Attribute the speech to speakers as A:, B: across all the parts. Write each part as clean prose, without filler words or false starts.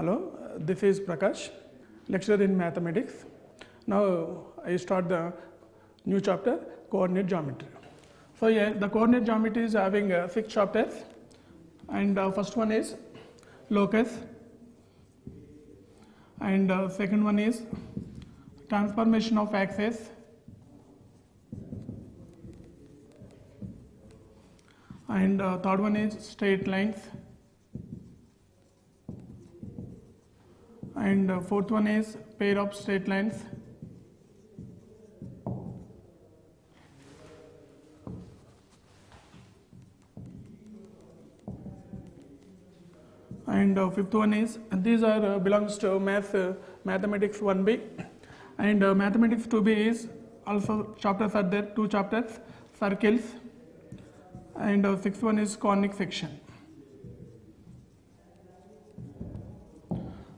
A: Hello, this is Prakash, lecturer in mathematics. Now I start the new chapter, coordinate geometry. So here the coordinate geometry is having 6 chapters, and first one is locus, and second one is transformation of axes, and third one is straight lines, and fourth one is pair of straight lines, and fifth one is, these are belongs to mathematics 1B, and mathematics 2B is also chapters are there, 2 chapters, circles, and sixth one is conic section.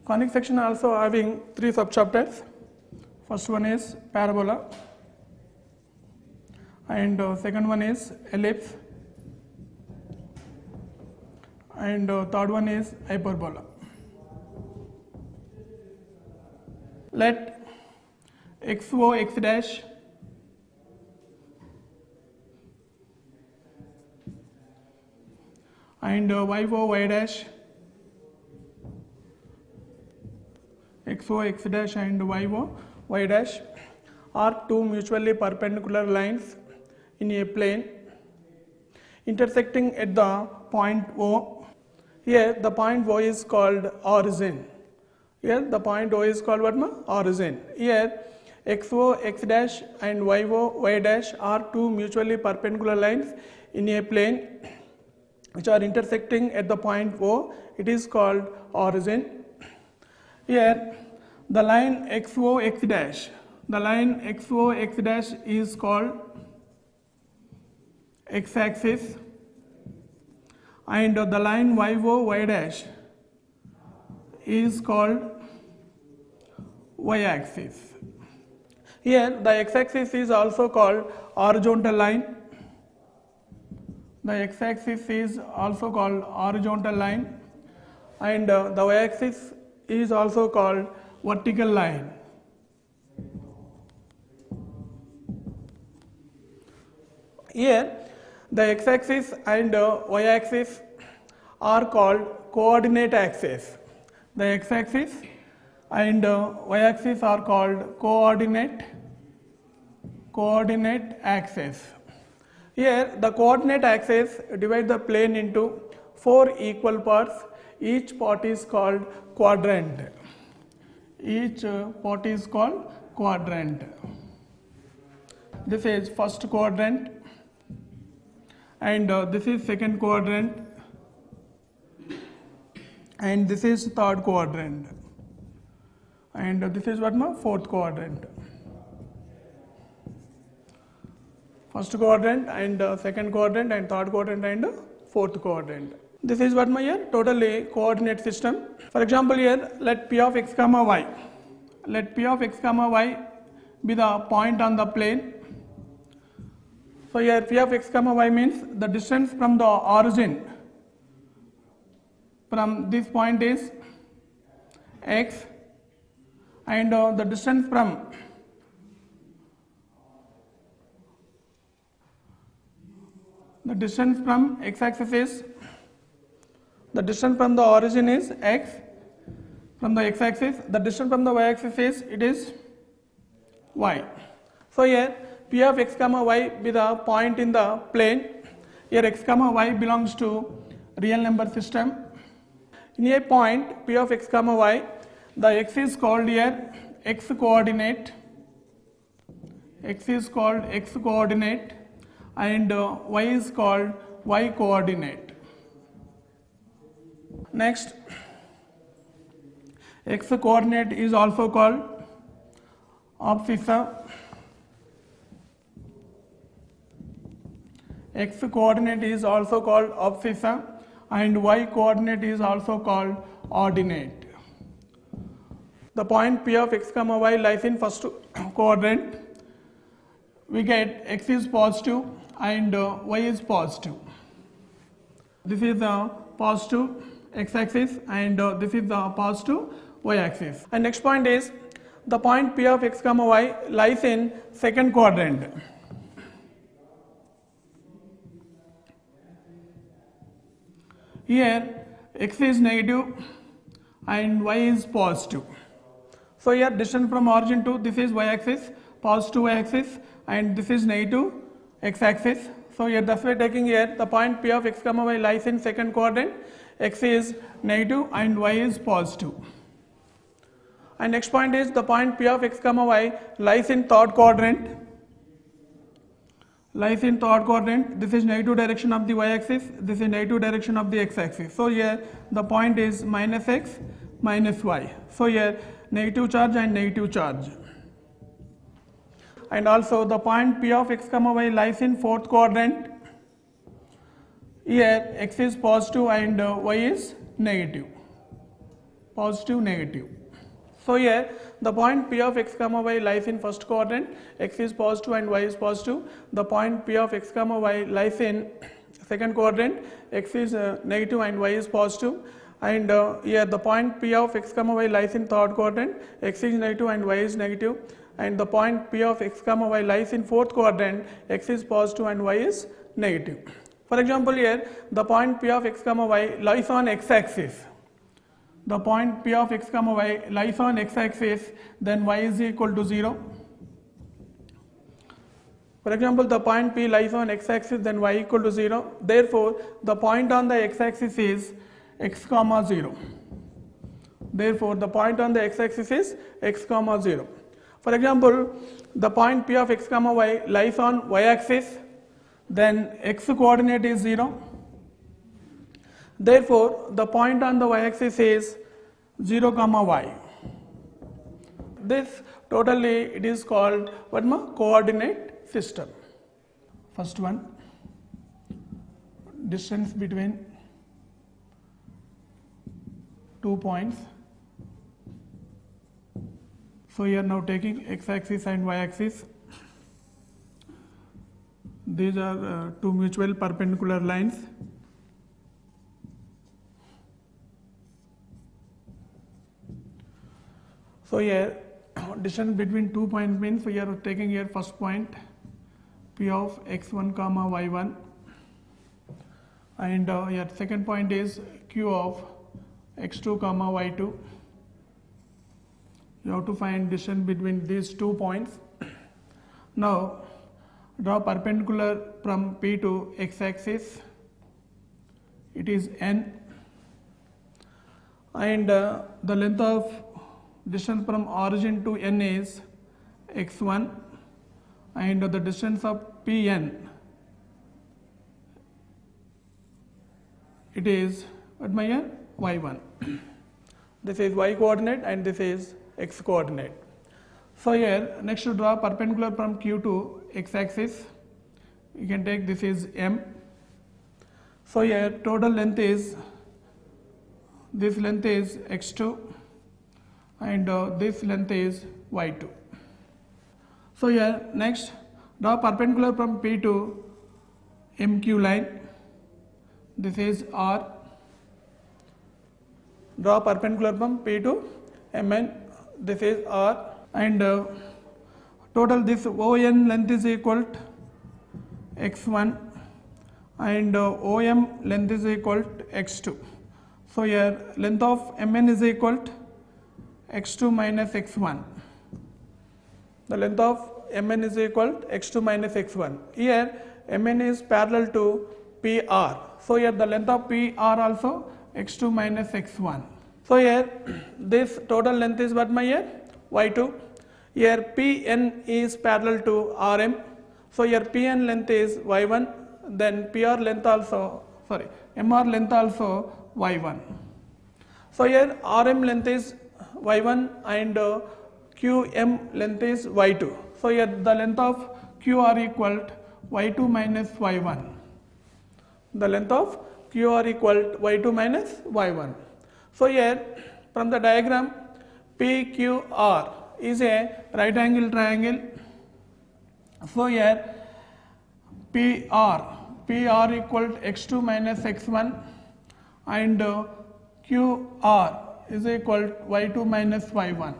A: Conic section also having 3 sub-chapters. First one is parabola, and second one is ellipse, and third one is hyperbola. Let xo x dash and yo y dash, xo x dash and yo y dash are 2 mutually perpendicular lines in a plane intersecting at the point O. Here the point O is called origin. Here the point O is called what? Origin. Here xo x dash and yo y dash are 2 mutually perpendicular lines in a plane which are intersecting at the point O. It is called origin. Here the line xo x dash, is called x-axis, and the line yo y dash is called y-axis. Here the x-axis is also called horizontal line. The x-axis is also called horizontal line, and the y-axis is also called vertical line. Here the x-axis and y-axis are called coordinate axes. The x-axis and y-axis are called coordinate axes. Here the coordinate axes divide the plane into 4 equal parts. Each part is called quadrant. Each part is called quadrant. This is first quadrant, and this is second quadrant, and this is third quadrant, and this is what? Fourth quadrant. First quadrant and second quadrant and third quadrant and fourth quadrant. This is what here totally coordinate system. For example, here let p of x comma y. Let p of x comma y be the point on the plane. So here p of x comma y means the distance from the origin from this point is x, and the distance from x-axis is, the distance from the origin is x from the x-axis, the distance from the y-axis is, it is y. So here p of x comma y be the point in the plane. Here x comma y belongs to real number system. In a point p of x comma y, the x is called here x coordinate, and y is called y coordinate. Next, x coordinate is also called abscissa. X coordinate is also called abscissa, and y coordinate is also called ordinate. The point p of x comma y lies in first quadrant. We get x is positive and y is positive. This is positive x-axis, and this is the positive y-axis. And next point is the point P of x comma y lies in second quadrant. Here x is negative and y is positive. So here distance from origin to this is y-axis, positive y-axis, and this is negative x-axis. So here thus we are taking here the point P of x comma y lies in second quadrant, x is negative and y is positive. And next point is the point P of x comma y lies in third quadrant. Lies in third quadrant. This is negative direction of the y-axis, this is negative direction of the x-axis. So here the point is minus x minus y. So here negative charge and negative charge. And also the point P of x comma y lies in fourth quadrant. Here x is positive and y is negative. Positive, negative. So here the point P of x comma y lies in first quadrant, x is positive and y is positive. The point P of x comma y lies in second quadrant, x is negative and y is positive. And here the point P of x comma y lies in third quadrant, x is negative and y is negative. And the point P of x comma y lies in fourth quadrant, x is positive and y is negative. For example, here the point P of x comma y lies on x-axis. The point P of x comma y lies on x-axis, then y is equal to 0. For example, the point P lies on x-axis, then y equal to 0. Therefore, the point on the x-axis is x comma 0. Therefore, the point on the x-axis is x comma 0. For example, the point P of x comma y lies on y-axis, then x coordinate is 0. Therefore, the point on the y-axis is 0 comma y. This totally it is called what coordinate system. First one, distance between two points. So here now taking x-axis and y-axis. These are two mutual perpendicular lines. So here distance between 2 points means we are taking here first point P of x1 comma y1, and here second point is Q of x2 comma y2. You have to find distance between these 2 points. Now draw perpendicular from P to x-axis. It is n, and the length of distance from origin to n is x1, and the distance of Pn, it is what my here y1. This is y coordinate and this is x coordinate. So here next to draw perpendicular from Q to x-axis, you can take this is m. So here total length is, this length is x2 and this length is y2. So here next draw perpendicular from P to MQ line. This is R. Draw perpendicular from P to MN. This is R, and total this ON length is equal to x1 and OM length is equal to x2. So here length of MN is equal to x2 minus x1. The length of MN is equal to x2 minus x1. Here MN is parallel to PR. So here the length of PR also x2 minus x1. So here this total length is what my here y2. Here Pn is parallel to Rm. So here Pn length is y1. Then PR length also, sorry, MR length also y1. So here Rm length is y1 and Qm length is y2. So here the length of QR equal to y2 minus y1. The length of QR equal to y2 minus y1. So here from the diagram PQR is a right angle triangle. So here PR equal to x2 minus x1 and QR is equal to y2 minus y1.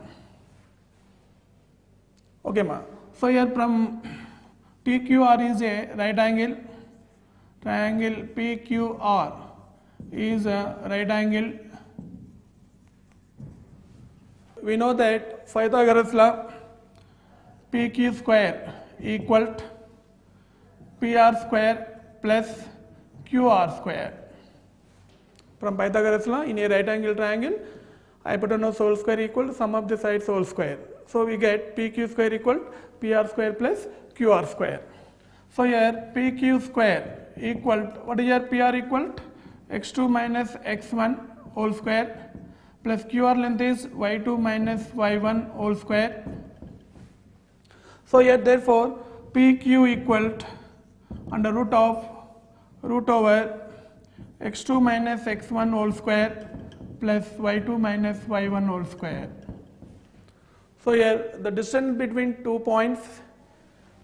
A: Okay, ma. So here from PQR is a right angle. Triangle PQR is a right angle. We know that Pythagoras law, PQ square equal to PR square plus QR square. From Pythagoras law, in a right angle triangle, hypotenuse whole square equal to sum of the sides whole square. So we get PQ square equal to PR square plus QR square. So here PQ square equal to, what is here PR equal to x2 minus x1 whole square plus QR length is y2 minus y1 whole square. So here therefore PQ equal to under root over x2 minus x1 whole square plus y2 minus y1 whole square. So here the distance between 2 points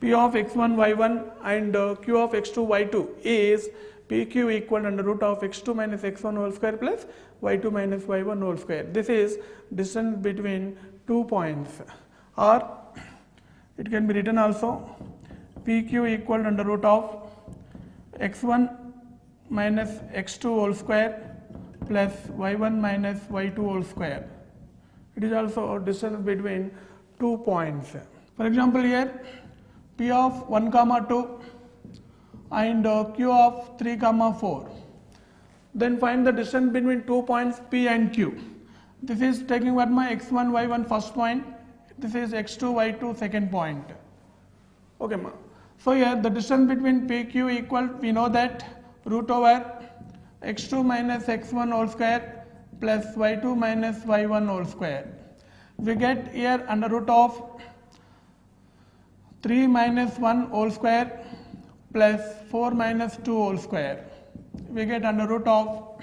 A: P of x1 y1 and Q of x2 y2 is PQ equal under root of x2 minus x1 whole square plus y2 minus y1 whole square. This is distance between 2 points, or it can be written also PQ equal under root of x1 minus x2 whole square plus y1 minus y2 whole square. It is also a distance between 2 points. For example, here P of 1 comma 2 and Q of 3 comma 4. Then find the distance between 2 points P and Q. This is taking what my x1 y1 first point. This is x2 y2 second point. Okay, ma. So here the distance between PQ equal, we know that root over x2 minus x1 whole square plus y2 minus y1 whole square. We get here under root of 3 minus 1 whole square plus 4 minus 2 whole square. We get under root of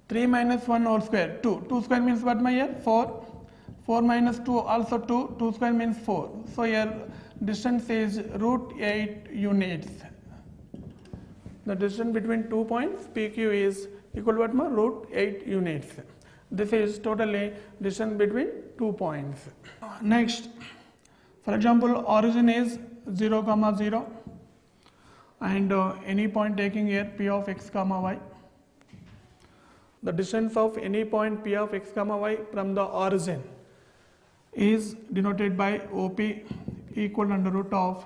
A: 3 minus 1 whole square, 2. 2 square means what my here? 4. 4 minus 2 also 2. 2 square means 4. So here distance is root 8 units. The distance between 2 points PQ is equal to what ma? Root 8 units. This is totally distance between 2 points. Next, for example, origin is 0 comma 0 and any point taking here P of x comma y. The distance of any point P of x comma y from the origin is denoted by OP equal under root of,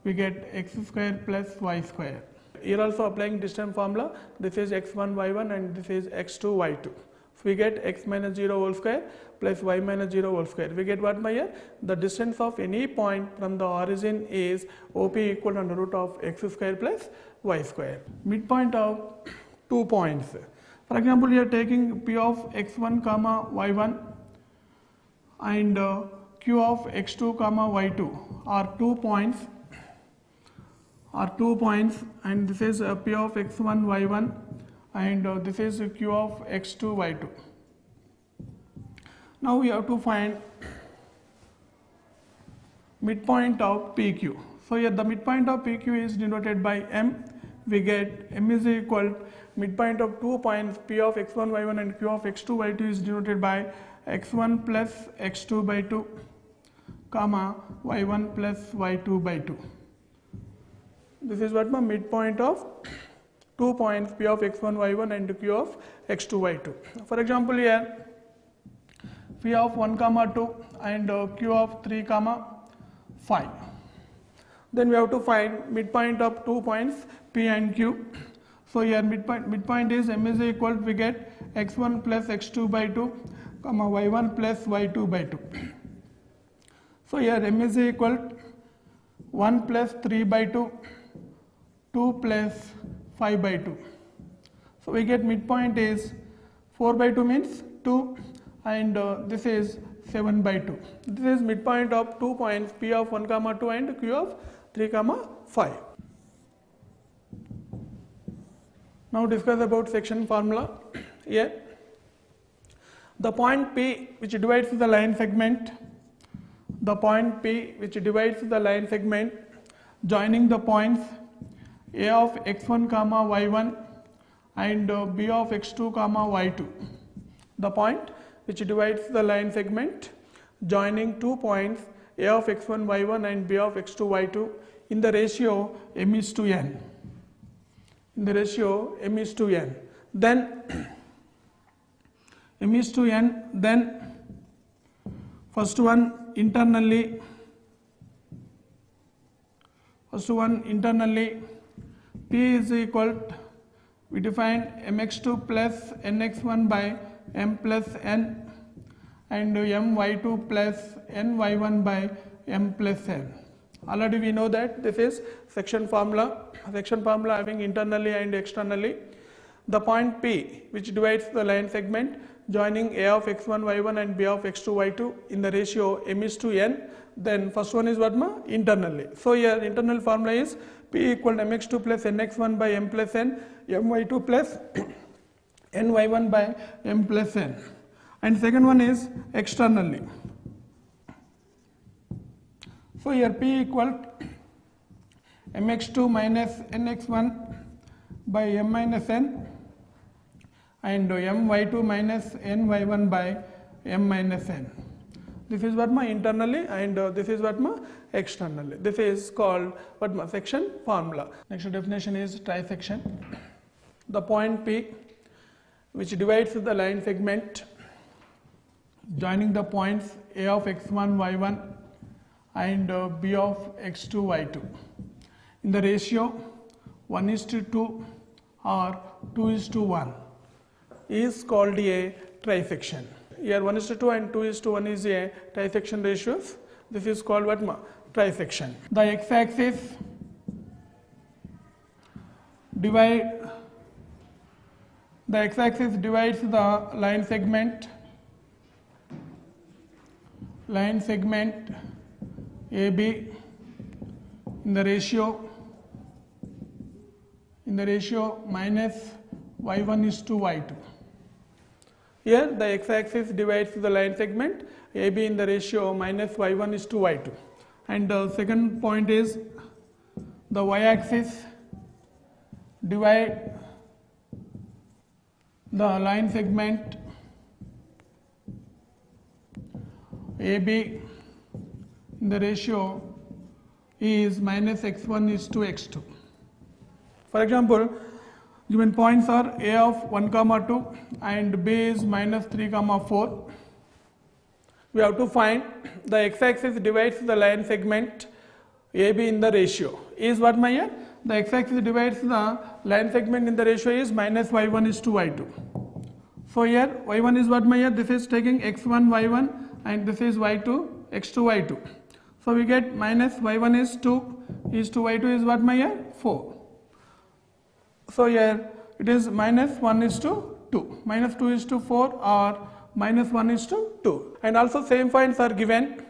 A: we get x square plus y square. Here also applying distance formula, this is x1 y1 and this is x2 y2. So we get x minus 0 whole square plus y minus 0 whole square. We get what by here? The distance of any point from the origin is OP equal under root of x square plus y square. Midpoint of 2 points. For example, we are taking P of x1 comma y1 and Q of x2 comma y2 are 2 points, and this is P of x1 y1 and this is Q of x2 y2. Now we have to find midpoint of PQ. So here the midpoint of PQ is denoted by M. We get M is equal to midpoint of 2 points P of x1 y1 and Q of x2 y2 is denoted by x1 plus x2 by 2 comma y1 plus y2 by 2. This is what my midpoint of 2 points P of x1 y1 and Q of x2 y2. For example, here P of 1 comma 2 and Q of 3 comma 5. Then we have to find midpoint of 2 points P and Q. So here midpoint is M is equal to, we get x1 plus x2 by 2 comma y1 plus y2 by 2. So here M is equal to 1 plus 3 by 2, 2 plus 5 by 2. So we get midpoint is 4 by 2 means 2 and this is 7 by 2. This is midpoint of 2 points P of 1 comma 2 and Q of 3 comma 5. Now discuss about section formula. Here the point P which divides the line segment, joining the points A of x1 comma y1 and B of x2 comma y2. The point which divides the line segment joining 2 points A of x1 y1 and B of x2 y2 in the ratio m is to n. In the ratio m is to n. Then m is to n, then first one internally P is equal to, we defined mx2 plus nx1 by m plus n and my2 plus ny1 by m plus n. Already we know that this is section formula having internally and externally. The point P which divides the line segment joining A of x1 y1 and B of x2 y2 in the ratio m is to n. Then first one is what ma? Internally. So here internal formula is P equal to mx2 plus nx1 by m plus n, my2 plus ny1 by m plus n. And second one is externally. So here P equal to mx2 minus nx1 by m minus n and my2 minus ny1 by m minus n. This is what my internally and this is what my externally. This is called what my section formula. Next definition is trisection. The point P which divides the line segment joining the points A of x1 y1 and B of x2 y2 in the ratio 1:2 or 2:1 is called a trisection. Here 1:2 and 2:1 is a trisection ratios. This is called what ma? Trisection. The x-axis divides the line segment AB in the ratio minus y1:y2. Here the x-axis divides the line segment AB in the ratio minus y1:y2. And the second point is the y-axis divide the line segment AB in the ratio is minus x1:x2. For example, given points are A of 1, 2 and B is minus 3, 4. We have to find the x-axis divides the line segment AB in the ratio. Is what my here? The x-axis divides the line segment in the ratio is minus y1:y2. So here y1 is what my here? This is taking x1, y1 and this is y2, x2, y2. So we get minus y1 is 2, y2 is what my here? 4. So here it is minus 1:2, minus 2:4 or minus 1:2. And also same points are given.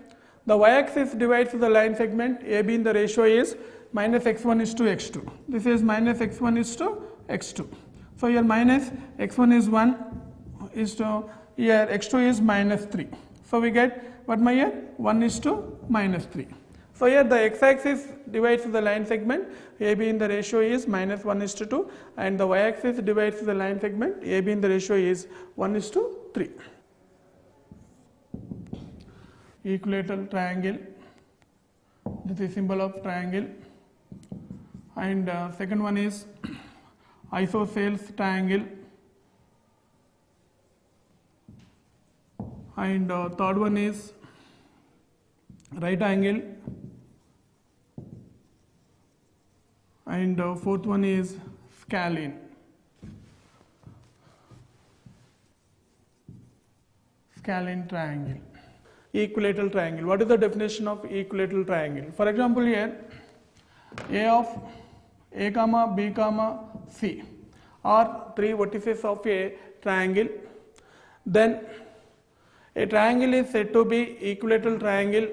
A: The y-axis divides the line segment AB in the ratio is minus x1:x2. This is minus x1:x2. So here minus x1 is 1 here x2 is minus 3. So we get what my here? 1:-3. So here the x-axis divides the line segment AB in the ratio is minus 1:2 and the y-axis divides the line segment AB in the ratio is 1:3. Equilateral triangle. This is symbol of triangle. And second one is isosceles triangle. And third one is right angle. And fourth one is scalene. Scalene triangle. Equilateral triangle. What is the definition of equilateral triangle? For example, here A of A comma B comma C are three vertices of a triangle. Then a triangle is said to be equilateral triangle.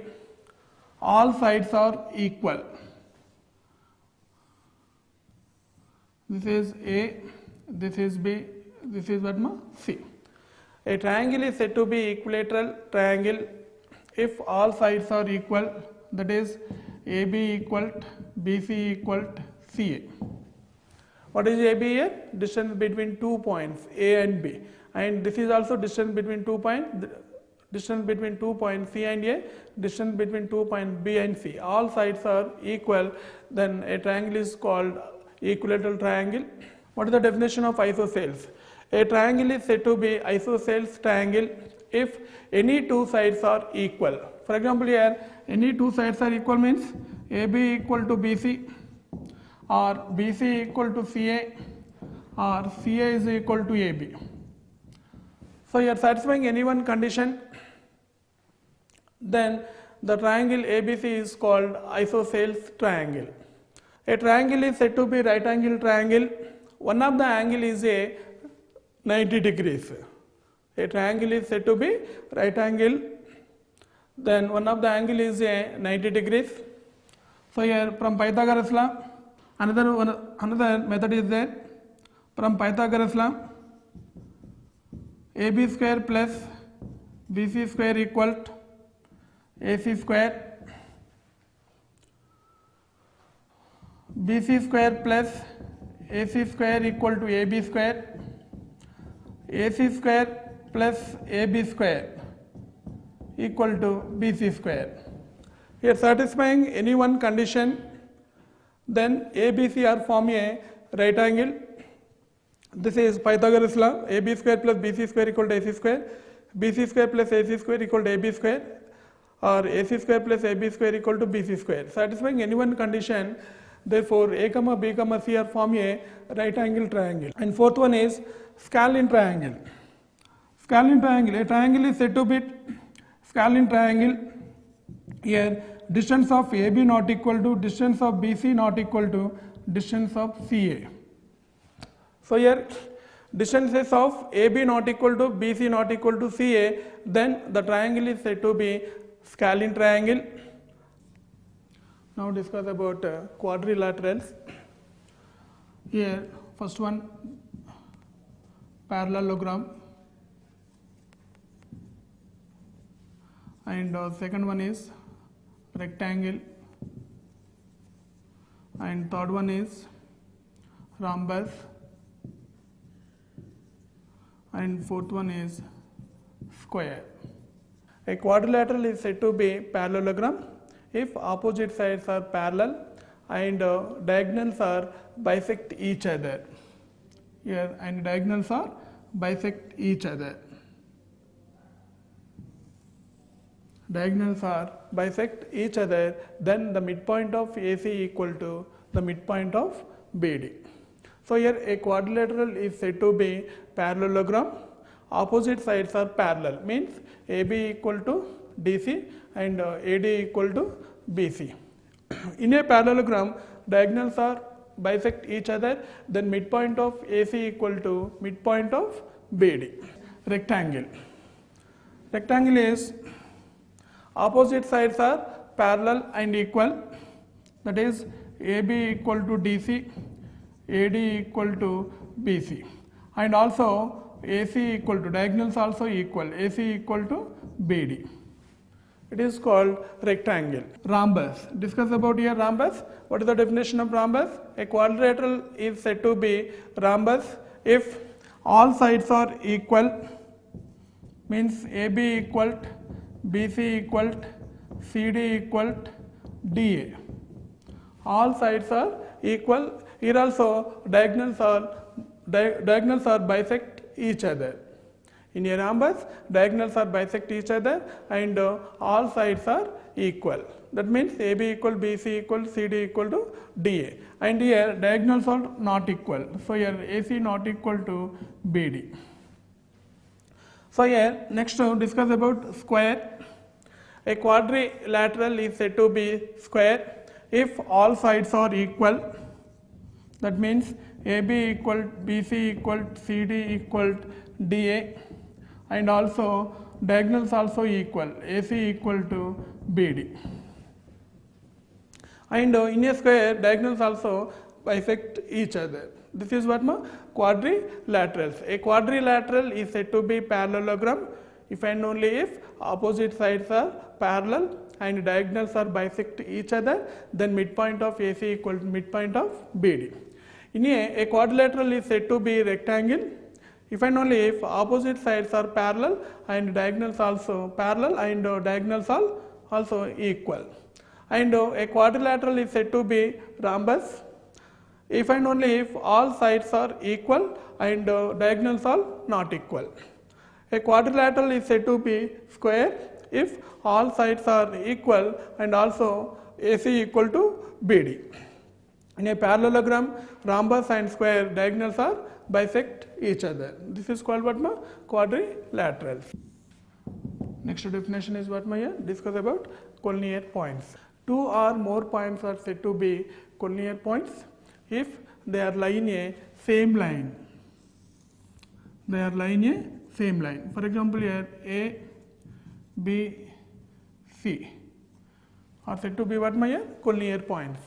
A: All sides are equal. This is A, this is B, this is what ma? C. A triangle is said to be equilateral triangle if all sides are equal, that is AB equal to BC equal to CA. What is AB here? Distance between 2 points A and B, and this is also distance between 2 points, distance between 2 points C and A, distance between 2 points B and C. All sides are equal, then a triangle is called equilateral triangle. What is the definition of isosceles? A triangle is said to be isosceles triangle if any two sides are equal. For example, here any two sides are equal means AB equal to BC, or BC equal to CA, or CA is equal to AB. So you are satisfying any one condition, then the triangle ABC is called isosceles triangle. A triangle is said to be right angle triangle. One of the angle is a 90 degrees. A triangle is said to be right angle, then one of the angle is a 90 degrees. So here from Pythagoras law, another method is there. From Pythagoras law, AB square plus BC square equal to AC square, BC square plus AC square equal to AB square, AC square plus AB square equal to BC square. Here satisfying any one condition, then ABC are form a right angle. This is Pythagoras law. AB square plus BC square equal to AC square, BC square plus AC square equal to AB square, or AC square plus AB square equal to BC square. Satisfying any one condition, therefore A comma B comma C are form a right angle triangle. And fourth one is scalene triangle. Scalene triangle. A triangle is said to be scalene triangle. Here distance of AB not equal to distance of BC not equal to distance of CA. So here distances of AB not equal to BC not equal to CA, then the triangle is said to be scalene triangle. Now discuss about quadrilaterals. Here first one parallelogram, and second one is rectangle, and third one is rhombus, and fourth one is square. A quadrilateral is said to be parallelogram if opposite sides are parallel and diagonals are bisect each other. Here and diagonals are bisect each other. Diagonals are bisect each other, then the midpoint of AC equal to the midpoint of BD. So here a quadrilateral is said to be parallelogram. Opposite sides are parallel, means AB equal to DC and AD equal to BC. In a parallelogram, diagonals are bisect each other, then midpoint of AC equal to midpoint of BD. Rectangle. Rectangle is opposite sides are parallel and equal, that is AB equal to DC, AD equal to BC, and also AC equal to diagonals also equal, AC equal to BD. It is called rectangle. Rhombus. Discuss about here rhombus. What is the definition of rhombus? A quadrilateral is said to be rhombus if all sides are equal, means AB equal, BC equal, CD equal, DA. All sides are equal. Here also diagonals are bisect each other. In a rhombus, diagonals are bisect each other and all sides are equal. That means AB equal, BC equal, CD equal to DA. And here diagonals are not equal. So here AC not equal to BD. So here next to discuss about square. A quadrilateral is said to be square if all sides are equal. That means AB equal, BC equal, CD equal, DA, and also diagonals also equal, AC equal to BD. And in a square, diagonals also bisect each other. This is what quadrilaterals. A quadrilateral is said to be parallelogram if and only if opposite sides are parallel and diagonals are bisect each other, then midpoint of AC equal to midpoint of BD. In a quadrilateral is said to be rectangle if and only if opposite sides are parallel and diagonals also parallel and diagonals are also equal. And a quadrilateral is said to be rhombus if and only if all sides are equal and diagonals are not equal. A quadrilateral is said to be square if all sides are equal and also AC equal to BD. In a parallelogram, rhombus and square diagonals are bisect each other. This is called what ma? Quadrilaterals. Next definition is what ma here? Discuss about collinear points. Two or more points are said to be collinear points if they are lying a same line. They are lying a same line. For example, here A, B, C are said to be what ma here? Collinear points.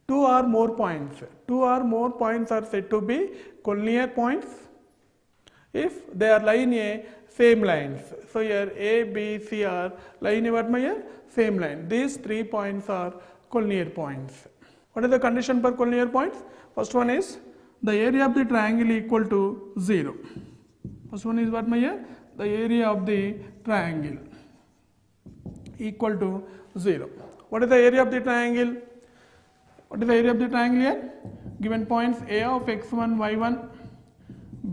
A: Two or more points are said to be collinear points if they are lying a same lines. So here A, B, C are lying a what ma here? Same line. These 3 points are collinear points. What is the condition for collinear points? First one is the area of the triangle equal to 0. First one is what ma here? The area of the triangle equal to 0. What is the area of the triangle? What is the area of the triangle here? Given points A of x1, y1,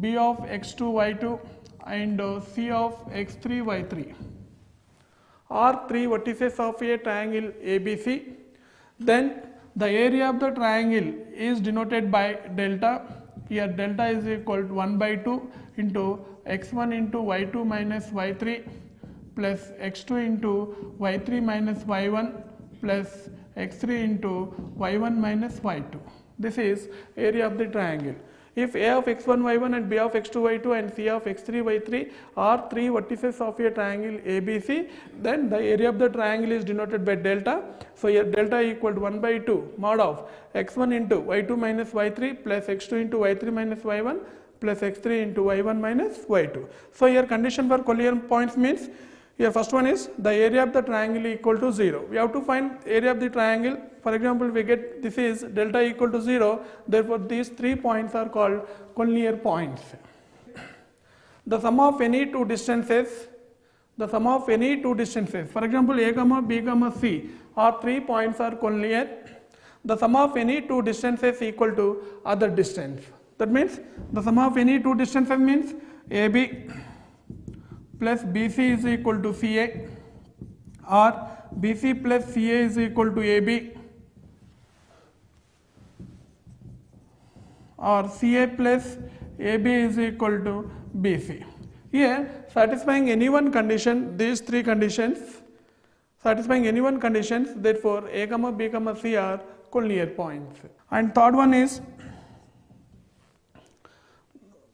A: B of x2, y2 and C of x3, y3 are 3 vertices of a triangle ABC. Then the area of the triangle is denoted by delta. Here delta is equal to 1 by 2 into x1 into y2 minus y3 plus x2 into y3 minus y1 plus x3 into y1 minus y2. This is area of the triangle. If A of x1, y1 and B of x2, y2 and C of x3, y3 are 3 vertices of a triangle ABC, then the area of the triangle is denoted by delta. So here delta equal to 1 by 2 mod of x1 into y2 minus y3 plus x2 into y3 minus y1 plus x3 into y1 minus y2. So here condition for collinear points means here first one is the area of the triangle equal to 0. We have to find area of the triangle. For example, we get this is delta equal to 0. Therefore, these 3 points are called collinear points. The sum of any two distances, for example, A comma B comma C are 3 points are collinear. The sum of any two distances equal to other distance. That means the sum of any two distances means AB plus BC is equal to CA or BC plus CA is equal to AB or CA plus AB is equal to BC. Here satisfying any one condition, these 3 conditions, satisfying any one conditions, therefore A comma B comma C are collinear points. And third one is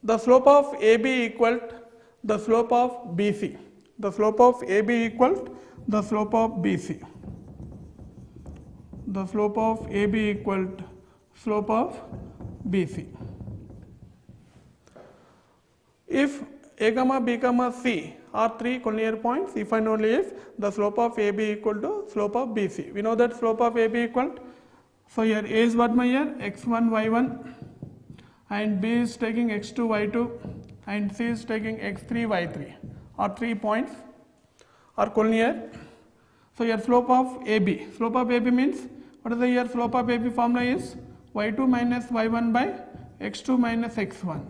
A: the slope of AB equal the slope of BC. The slope of AB equals the slope of BC. The slope of AB equal slope of BC. If A comma B comma C are 3 collinear points, if and only if the slope of AB equal to slope of BC. We know that slope of AB equal. So here A is what my here x1, y1 and B is taking x2, y2 and C is taking x3, y3 are 3 points are collinear. So here slope of AB. Slope of AB means what is the here slope of AB formula is y2 minus y1 by x2 minus x1.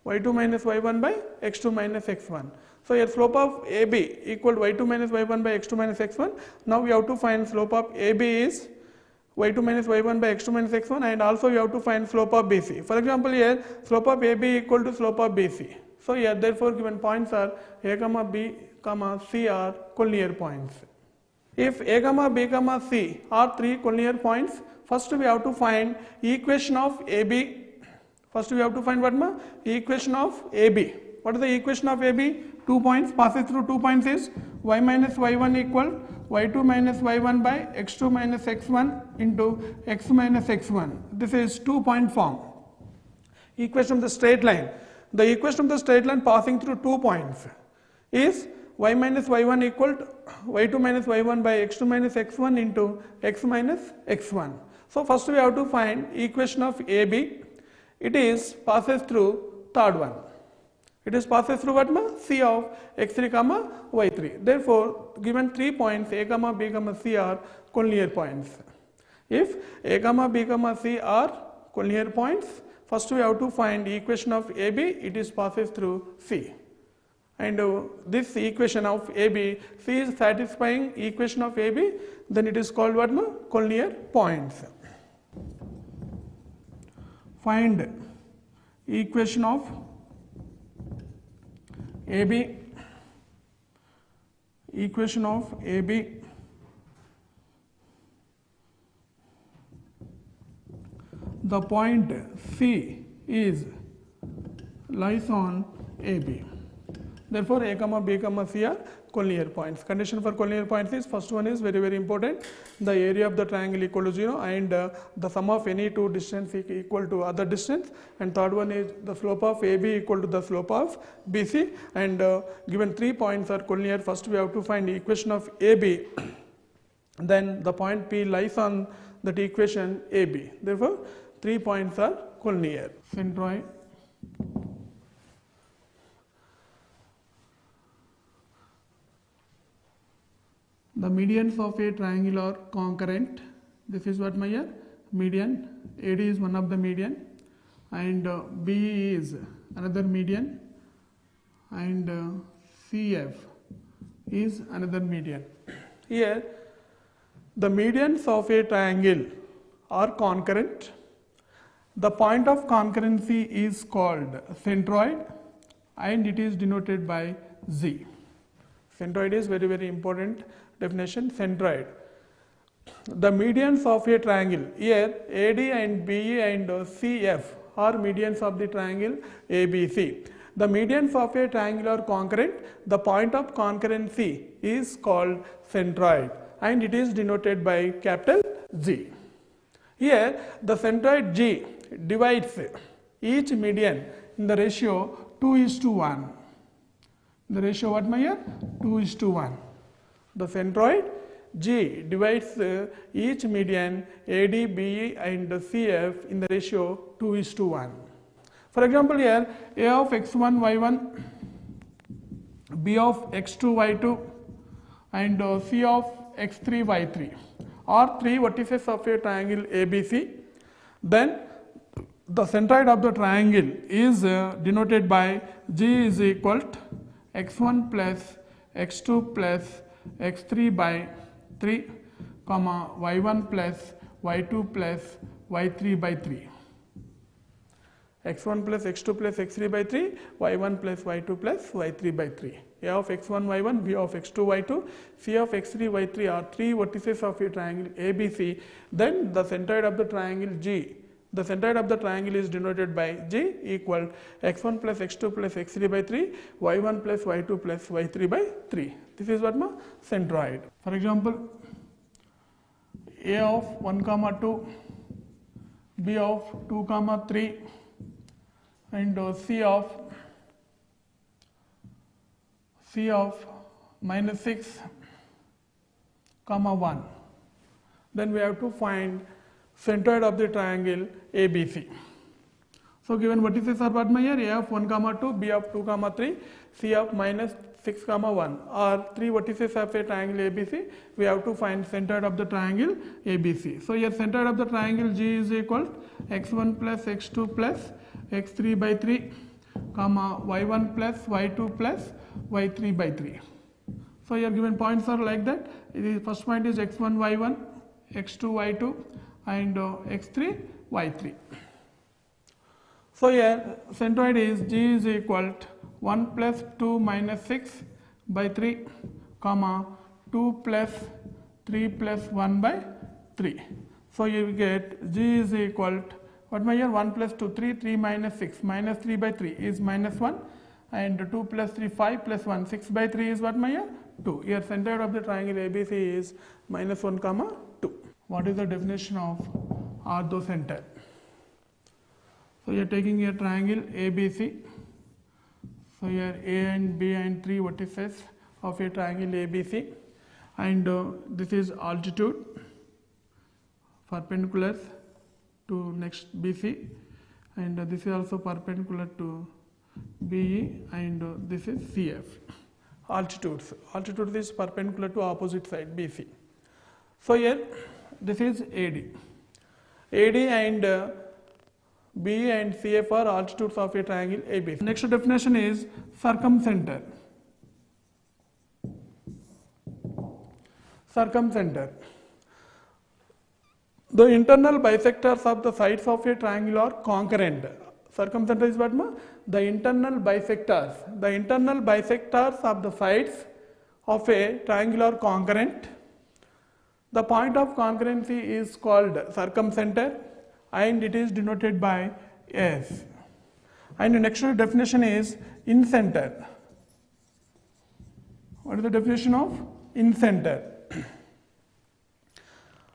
A: y2 minus y1 by x2 minus x1. So here slope of AB equal to y2 minus y1 by x2 minus x1. Now we have to find slope of AB is y2 minus y1 by x2 minus x1 and also we have to find slope of BC. For example, here slope of AB equal to slope of BC. So here therefore given points are A comma B comma C are collinear points. If A comma B comma C are 3 collinear points, first we have to find equation of AB. First we have to find what ma? Equation of AB. What is the equation of AB? 2 points passes through 2 points is y minus y1 equal y2 minus y1 by x2 minus x1 into x minus x1. This is 2-point form. Equation of the straight line. The equation of the straight line passing through 2 points is y minus y1 equal to y2 minus y1 by x2 minus x1 into x minus x1. So first we have to find equation of AB. It is passes through third one. It is passes through what ma? C of x3 comma y3. Therefore, given 3 points A comma B comma C are collinear points. If A comma B comma C are collinear points, first we have to find equation of AB. It is passes through C. And this equation of AB, C is satisfying equation of AB, then it is called what ma? Collinear points. Find equation of AB, equation of AB, the point C is lies on AB. Therefore, A comma B comma C are collinear points. Condition for collinear points is, first one is very important, the area of the triangle equal to 0 and the sum of any two distance equal to other distance, and third one is the slope of AB equal to the slope of BC, and given 3 points are collinear, first we have to find the equation of AB, then the point P lies on that equation AB. Therefore, 3 points are collinear. Centroid, the medians of a triangle are concurrent. This is what my here median. AD is one of the median, and B is another median, and CF is another median. Here, the medians of a triangle are concurrent. The point of concurrency is called centroid, and it is denoted by Z. Centroid is very important definition. Centroid, the medians of a triangle. Here AD and BE and CF are medians of the triangle ABC. The medians of a triangle are concurrent. The point of concurrency is called centroid, and it is denoted by capital G. Here the centroid G divides each median in the ratio 2:1. The ratio what my here? 2:1. The centroid G divides each median AD, BE and CF in the ratio 2:1. For example, here A of x1, y1, B of x2, y2 and C of x3, y3 are three vertices of a triangle ABC. Then the centroid of the triangle is denoted by G is equal to x1 plus x2 plus x3 by 3, comma y1 plus y2 plus y3 by 3. x1 plus x2 plus x3 by 3, y1 plus y2 plus y3 by 3. A of x1, y1, B of x2, y2, C of x3, y3 are three vertices of a triangle ABC. Then the centroid of the triangle G, the centroid of the triangle is denoted by G equal x1 plus x2 plus x3 by 3, y1 plus y2 plus y3 by 3. This is what my centroid. For example, A of 1 comma 2, B of 2 comma 3 and C of minus 6 comma 1. Then we have to find centroid of the triangle ABC. So given vertices are what my here? A of 1 comma 2, B of 2 comma 3, C of minus 6 comma 1 are three vertices of a triangle ABC. We have to find centroid of the triangle ABC. So here centroid of the triangle G is equal to x1 plus x2 plus x3 by 3, comma y1 plus y2 plus y3 by 3. So here given points are like that. The first point is x1 y1, x2 y2 and x3 y3. So here centroid is G is equal to 1 plus 2 minus 6 by 3, comma 2 plus 3 plus 1 by 3. So you get G is equal to what my here? 1 plus 2 3, 3 minus 6, minus 3 by 3 is minus 1, and 2 plus 3 5 plus 1, 6 by 3 is what my here? 2. Here centroid of the triangle ABC is minus 1 comma 2. What is the definition of orthocenter? So you are taking a triangle ABC. So here A and B and three vertices of a triangle ABC, and this is altitude. perpendicular to next BC, and this is also perpendicular to BE, and this is CF. Altitudes is perpendicular to opposite side BC. So here this is AD and BE and CF are altitudes of a triangle ABC. Next definition is circumcenter. The internal bisectors of the sides of a triangle are concurrent. Circumcenter is what? The internal bisectors of the sides of a triangle are concurrent. The point of concurrency is called circumcenter, and it is denoted by S. And the next definition is incenter. What is the definition of incenter?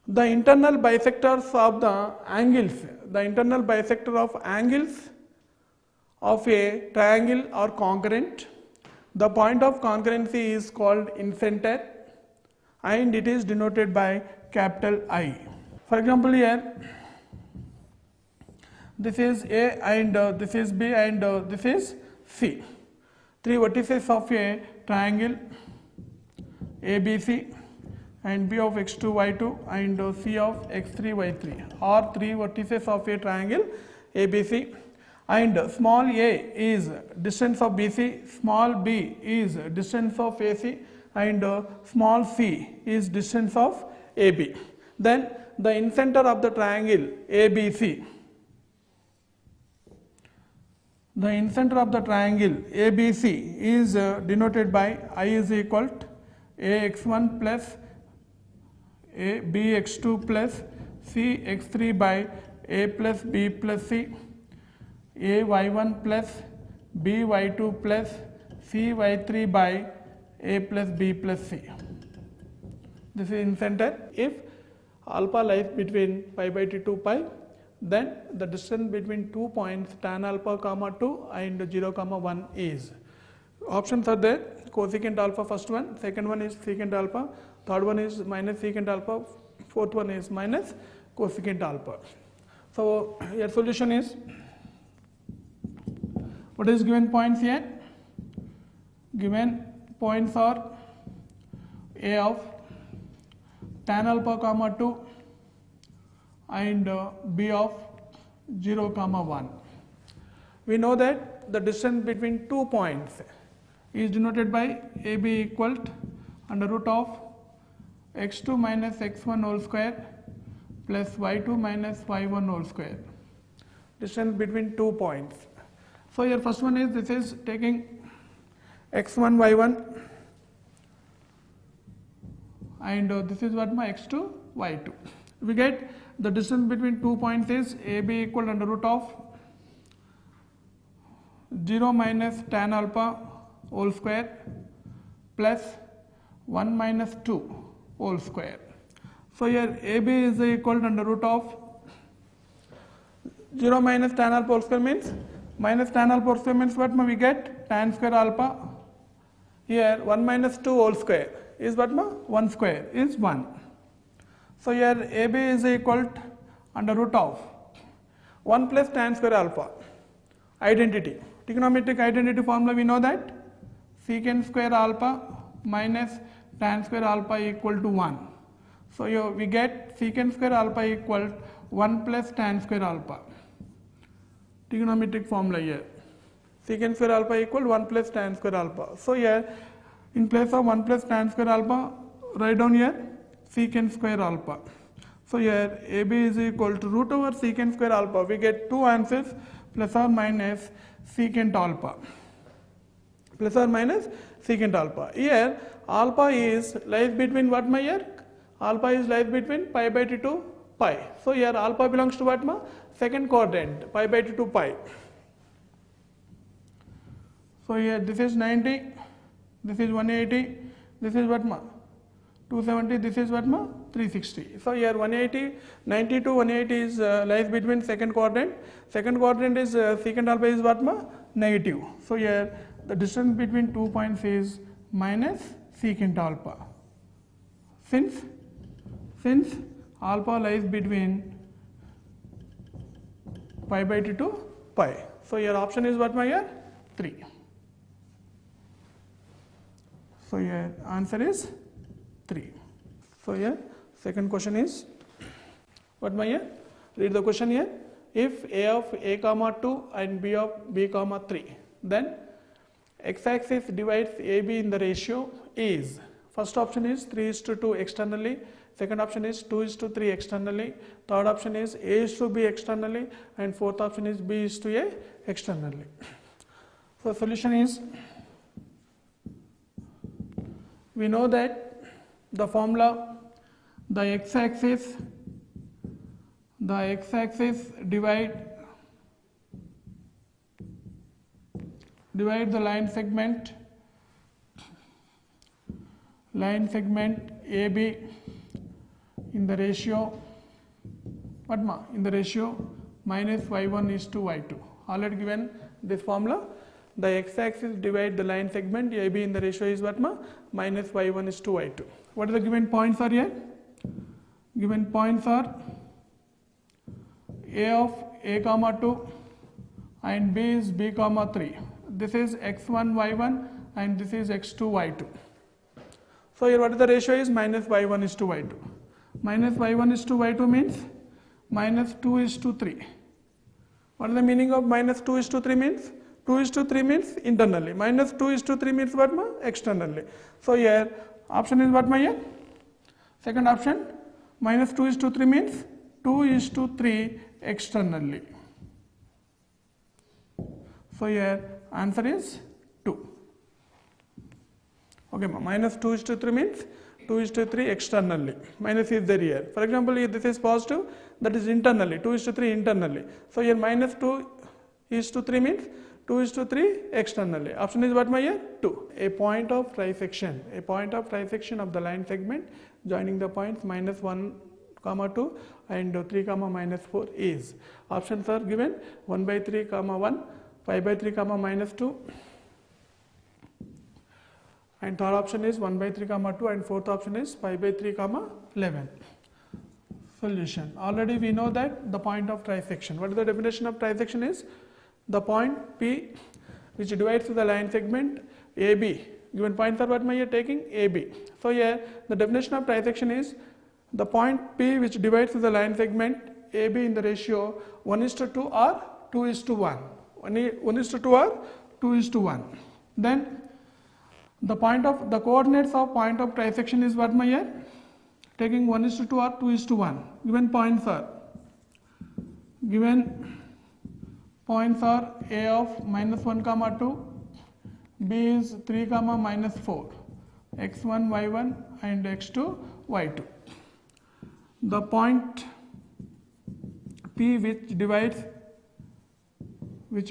A: The internal bisectors of the angles, the internal bisector of angles of a triangle are concurrent. The point of concurrency is called incenter, and it is denoted by capital I. For example, here this is A and this is B and this is C. Three vertices of a triangle ABC, and B of x2, y2 and C of x3, y3 are three vertices of a triangle ABC, and small a is distance of BC, small b is distance of AC, and small c is distance of AB. Then the incenter of the triangle ABC, is denoted by I is equal to ax1 plus a bx2 plus c x3 by a plus b plus c, a y1 plus b y2 plus c y3 by a plus b plus c. This is incenter. If alpha lies between pi by t to pi, then the distance between 2 points tan alpha comma 2 and 0 comma 1 is. Options are there: cosecant alpha first one, second one is secant alpha, third one is minus secant alpha, fourth one is minus cosecant alpha. So your solution is, what is given points here? Given points are A of tan alpha comma 2 and B of 0 comma 1. We know that the distance between 2 points is denoted by AB equal to under root of x2 minus x1 whole square plus y2 minus y1 whole square. Distance between 2 points. So your first one is, this is taking x1 y1 and this is what my x2 y2. We get the distance between 2 points is AB equal under root of 0 minus tan alpha whole square plus 1 minus 2 whole square. So here AB is equal to under root of 0 minus tan alpha whole square means minus tan alpha whole square means what we get tan square alpha. Here 1 minus 2 whole square is what 1 square is 1. So here AB is equal to under root of 1 plus tan square alpha. Identity, trigonometric identity formula we know that secant square alpha minus tan square alpha equal to 1. So here we get secant square alpha equal 1 plus tan square alpha. Trigonometric formula here. Secant square alpha equal 1 plus tan square alpha. So here in place of 1 plus tan square alpha, write down here secant square alpha. So here AB is equal to root over secant square alpha. We get two answers, plus or minus secant alpha. Plus or minus secant alpha. Here alpha is lies between what my here? Alpha is lies between pi by t to pi. So here alpha belongs to what ma? Second quadrant, pi by t to pi. So here this is 90, this is 180, this is what ma? 270, this is what ma? 360. So here 180, 90 to 180 is lies between second quadrant. Second quadrant is secant alpha is what ma? Negative. So here the distance between 2 points is minus secant alpha. Since alpha lies between pi by 2 to pi. So your option is what, my year? 3. So your answer is 3. So here second question is what, my year? Read the question here. If a of a comma 2 and b of b comma 3, then x-axis divides AB in the ratio is, first option is 3:2 externally, second option is 2:3 externally, third option is A:B externally, and fourth option is B:A externally. So solution is, we know that the formula, the x-axis divide the line segment AB in the ratio, what ma? In the ratio minus y1 is to y2. Already given this formula. The x-axis divide the line segment AB in the ratio is what, ma? Minus y1 is to y2. What are the given points are here? Given points are a of a comma 2 and b is b comma 3. This is x1 y1 and this is x2 y2. So here what is the ratio is? Minus y1 is to y2. Minus y1 is to y2 means minus 2 is to 3. What is the meaning of minus 2 is to 3 means? 2 is to 3 means internally. Minus 2 is to 3 means what, ma? Externally. So here option is what, ma, here? Second option, minus 2 is to 3 means 2 is to 3 externally. So here answer is 2. Okay, minus 2 is to 3 means 2 is to 3 externally. Minus is there here. For example, if this is positive, that is internally. 2 is to 3 internally. So here minus 2 is to 3 means 2 is to 3 externally. Option is what, my here? 2. A point of trisection. A point of trisection of the line segment joining the points minus 1 comma 2 and 3 comma minus 4 is. Options are given 1 by 3 comma 1, 5 by 3 comma minus 2, and third option is 1 by 3 comma 2, and fourth option is 5 by 3 comma 11. Solution. Already we know that the point of trisection. What is the definition of trisection is? The point P which divides the line segment AB. Given points are what my are taking? AB. So here the definition of trisection is the point P which divides the line segment AB in the ratio 1:2 or 2:1. 1:2 or 2:1. Then the coordinates of point of trisection is what, my here? Taking 1:2 or 2:1. Given points are A of minus 1 comma 2, B is 3 comma minus 4, x1 y1 and x2 y2. The point P which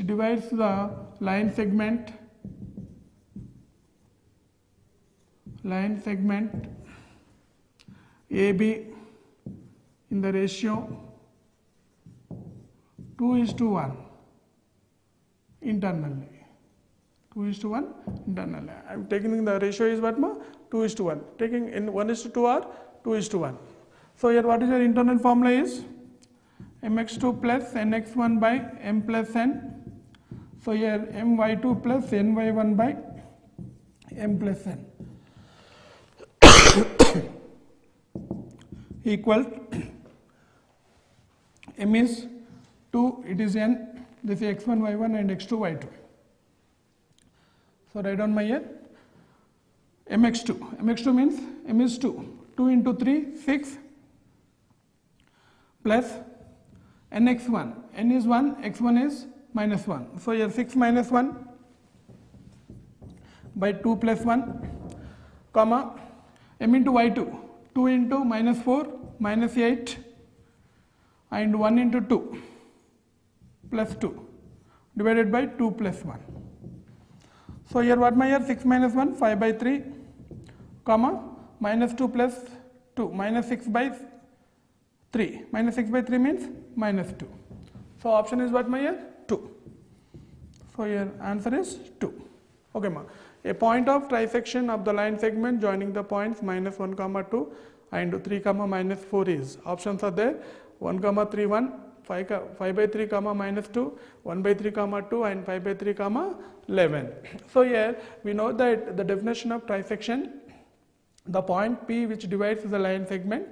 A: divides the line segment AB in the ratio 2:1 internally. 2:1 internally. I am taking the ratio is what, ma? 2:1. Taking in 1:2 or 2:1. So here what is your internal formula is? mx2 plus nx1 by m plus n. So here my2 plus ny1 by m plus n equal m is 2, it is n, this is x1 y1 and x2 y2. So write down my here mx2 means m is 2 into 3 6 plus nx1, n is 1, x1 is minus 1. So here 6 minus 1 by 2 plus 1 comma m into y2, 2 into minus 4 minus 8 and 1 into 2 plus 2 divided by 2 plus 1. So here what my here 6 minus 1 5 by 3 comma minus 2 plus 2 minus 6 by 3. Minus 6 by 3 means minus 2. So option is what my here? 2. So here answer is 2. Okay, ma. A point of trisection of the line segment joining the points minus 1 comma 2 and 3 comma minus 4 is. Options are there 1 comma 3 1, 5 by 3 comma minus 2, 1 by 3 comma 2 and 5 by 3 comma 11. So here we know that the definition of trisection, the point P which divides the line segment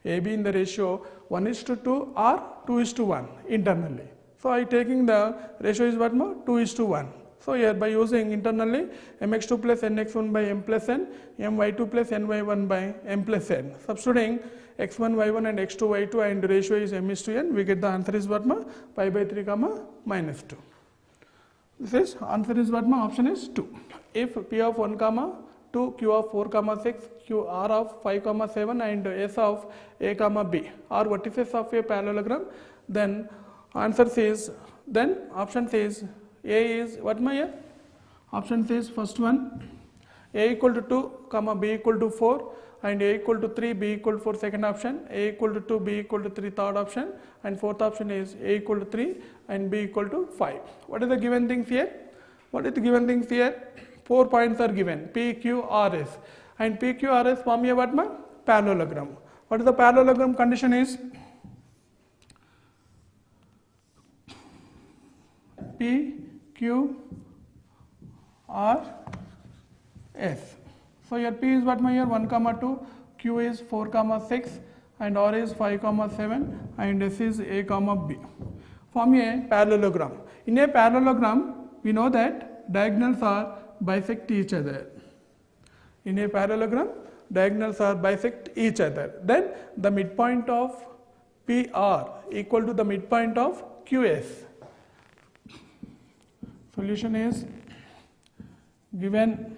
A: AB in the ratio 1:2 or 2:1 internally. So I taking the ratio is what more 2:1. So here by using internally mx2 plus nx1 by m plus n, my2 plus ny1 by m plus n. Substituting x1 y1 and x2 y2 and ratio is m:n, we get the answer is what more pi by 3 comma minus 2. This is answer is what more option is 2. If p of 1 comma 2, q of 4 comma 6, q r of 5 comma 7 and s of a comma b are vertices of a parallelogram, then answer says, then option says A is what my here? Option says first one A equal to 2 comma B equal to 4 and A equal to 3, B equal to 4 second option, A equal to 2, B equal to 3 third option, and fourth option is A equal to 3 and B equal to 5. What is the given things here? What is the given things here? 4 points are given P, Q, R, S, and P, Q, R, S form a what ma? Parallelogram. What is the parallelogram condition is? P, Q, R, S. So here P is what my here 1 comma 2, Q is 4 comma 6 and R is 5 comma 7 and S is A comma B. Form a parallelogram. In a parallelogram we know that diagonals are bisect each other. In a parallelogram diagonals are bisect each other. Then the midpoint of PR equal to the midpoint of QS. Solution is given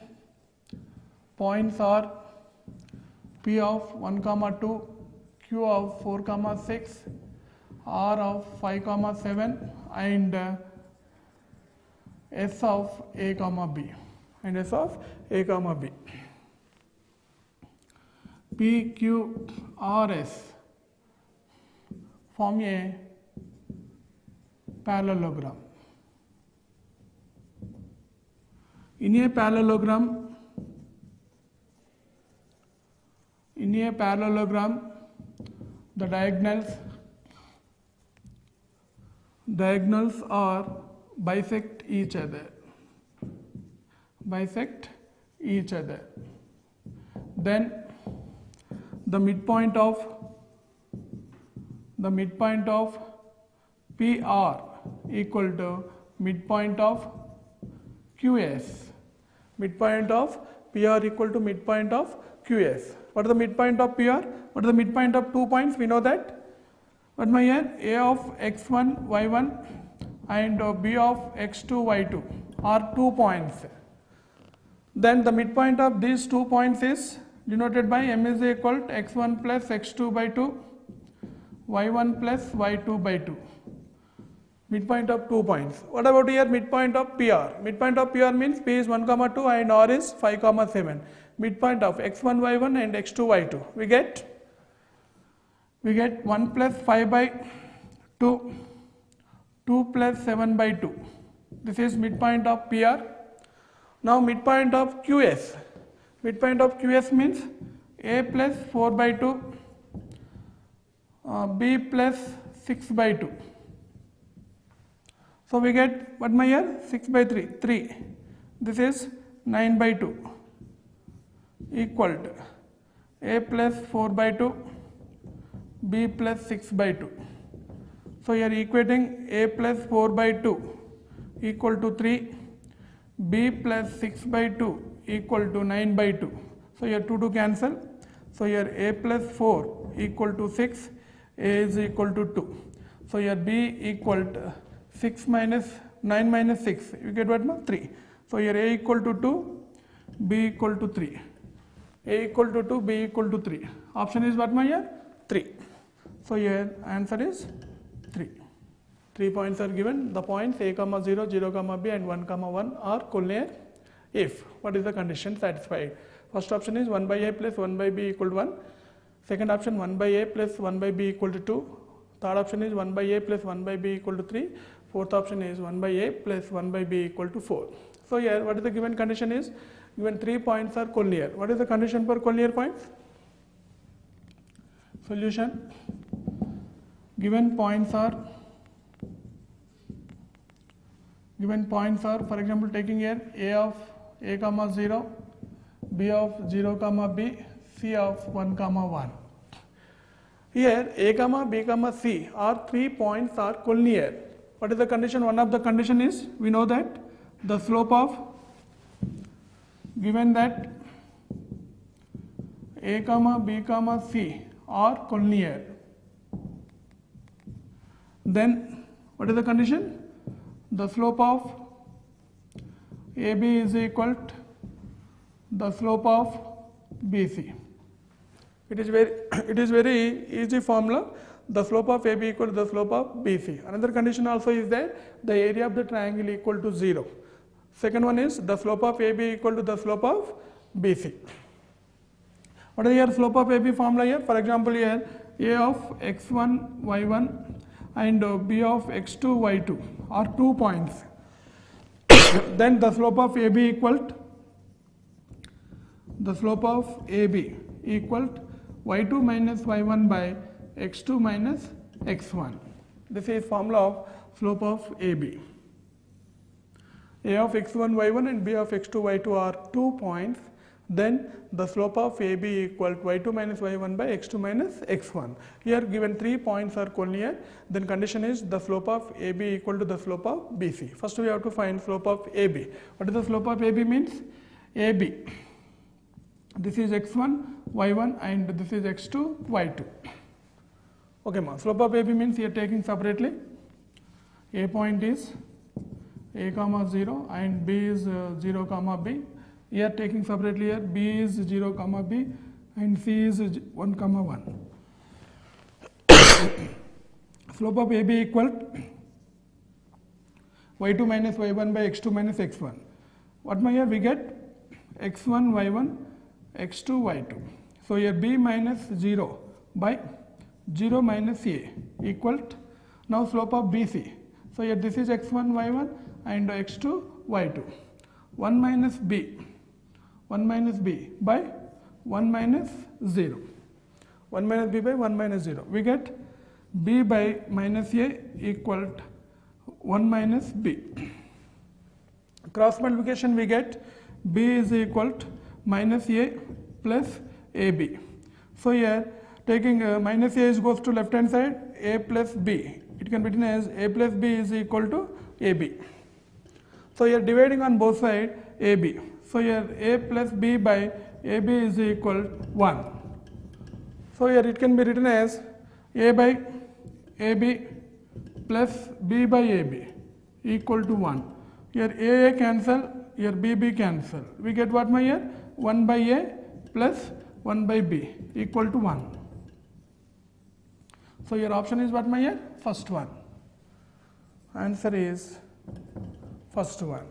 A: points are P of 1 comma 2, Q of 4 comma 6, R of 5 comma 7 and S of A comma B and S of A comma B. P, Q, R, S form a parallelogram. In a parallelogram, the diagonals are bisect each other. Then the midpoint of PR equal to midpoint of QS. Midpoint of PR equal to midpoint of QS. What is the midpoint of PR? What is the midpoint of 2 points? We know that. What my here? A of x1, y1 and B of x2, y2 are 2 points. Then the midpoint of these 2 points is denoted by m is equal to x1 plus x2 by 2, y1 plus y2 by 2. Midpoint of 2 points. What about here midpoint of PR? Midpoint of PR means P is 1 comma 2 and R is 5 comma 7. Midpoint of x1 y1 and x2 y2. We get 1 plus 5 by 2, 2 plus 7 by 2. This is midpoint of PR. Now midpoint of QS. Midpoint of QS means A plus 4 by 2, B plus 6 by 2. So we get what my here 6 by 3. This is 9 by 2 equal to A plus 4 by 2, B plus 6 by 2. So you are equating A plus 4 by 2 equal to 3, B plus 6 by 2 equal to 9 by 2. So here 2 to cancel. So here A plus 4 equal to 6, A is equal to 2. So here B equal to 6 minus 9 minus 6, you get what? 3. So here A equal to 2, B equal to 3. A equal to 2, B equal to 3. Option is what my here? 3. So here answer is 3. 3 points are given. The points A comma 0, 0 comma B and 1 comma 1 are collinear if. What is the condition satisfied? First option is 1 by A plus 1 by B equal to 1. Second option 1 by A plus 1 by B equal to 2. Third option is 1 by A plus 1 by B equal to 3. Fourth option is 1 by A plus 1 by B equal to 4. So here what is the given condition is? Given 3 points are collinear. What is the condition for collinear points? solution. Given points are, for example, taking here a of a comma 0, b of 0 comma b, c of 1 comma 1. Here a comma b comma c are 3 points are collinear. What is the condition? One of the condition is, we know that the slope of, given that a comma b comma c are collinear, then what is the condition? The slope of AB is equal to the slope of BC. It is very easy formula. The slope of AB equal to the slope of BC. Another condition also is that the area of the triangle equal to 0. Second one is the slope of AB equal to the slope of BC. What is here slope of AB formula here? For example, here A of x1, y1 and B of x2, y2 are 2 points. Then the slope of AB equal to y2 minus y1 by x2 minus x1. This is formula of slope of AB. A of x1, y1 and B of x2, y2 are 2 points. Then the slope of AB equal to y2 minus y1 by x2 minus x1. Here given 3 points are collinear, then condition is the slope of AB equal to the slope of BC. First we have to find slope of AB. What is the slope of AB means? AB. This is x1, y1 and this is x2, y2. Okay ma, slope of AB means here taking separately. A point is a comma 0 and B is 0 comma B. Here taking separately here B is 0 comma B and C is 1 comma 1. Slope of AB equal y2 minus y1 by x2 minus x1. What my here we get x1 y1 x2 y2. So here B minus 0 by 0 minus A equal to now slope of BC. So here this is x1 y1 and x2 y2. 1 minus B by 1 minus 0. 1 minus B by 1 minus 0. We get B by minus A equal to 1 minus B. Cross multiplication we get B is equal to minus A plus AB. So here taking minus A goes to left hand side, A plus B. It can be written as A plus B is equal to AB. So here dividing on both sides AB. So here A plus B by AB is equal to 1. So here it can be written as A by AB plus B by AB equal to 1. Here A cancel, here B cancel. We get what my here? 1 by A plus 1 by B equal to 1. So your option is what my here? First one. Answer is first one.